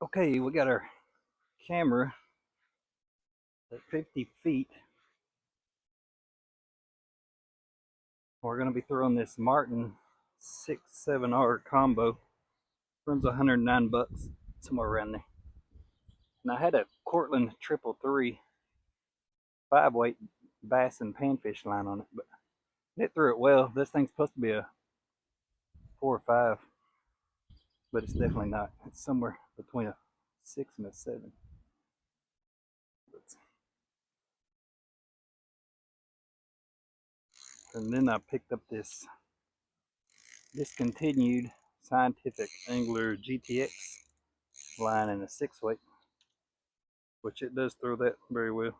Okay, we got our camera at 50 feet. We're going to be throwing this Martin 6-7R combo. Runs 109 bucks, somewhere around there. And I had a Cortland 333 5-weight bass and panfish line on it, but it threw it well. This thing's supposed to be a 4 or 5, but it's definitely not. It's somewhere between a 6 and a 7. And then I picked up this discontinued Scientific Angler GTX line in a 6-weight, which it does throw that very well.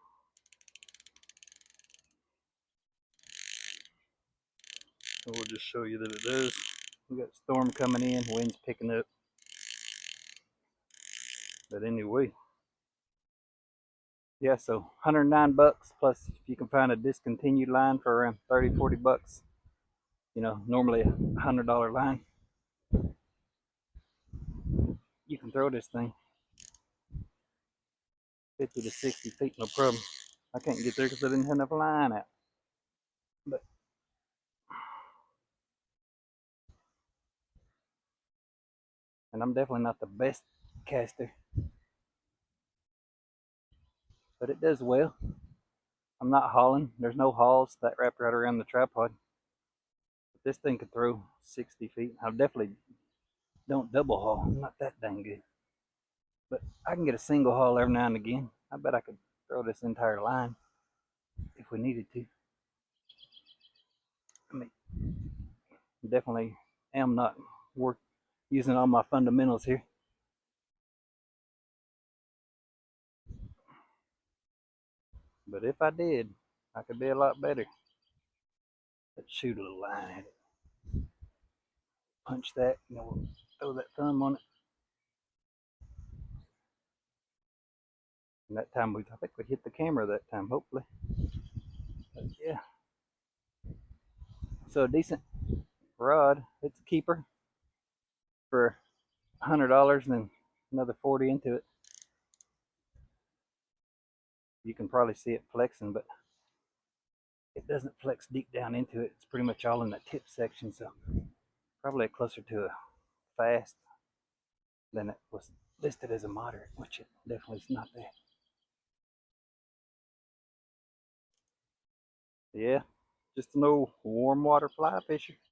So we'll just show you that it does. We got storm coming in, wind's picking up. But anyway, yeah, so 109 bucks plus if you can find a discontinued line for around 30-40 bucks, normally a $100 line, you can throw this thing 50 to 60 feet, no problem. I can't get there because I didn't have enough line out. But and I'm definitely not the best caster, but it does well. I'm not hauling. There's no hauls that wrap right around the tripod. But this thing could throw 60 feet. I definitely don't double haul. I'm not that dang good. But I can get a single haul every now and again. I bet I could throw this entire line if we needed to. I mean, definitely am not worth using all my fundamentals here. But if I did, I could be a lot better. Let's shoot a little line at it. Punch that, throw that thumb on it. And that time I think we hit the camera that time, hopefully. But yeah. So a decent rod. It's a keeper for $100 and then another 40 into it. You can probably see it flexing, but it doesn't flex deep down into it. It's pretty much all in the tip section, so probably closer to a fast than it was listed as a moderate, which it definitely is not that. Yeah, just an old warm water fly fisher.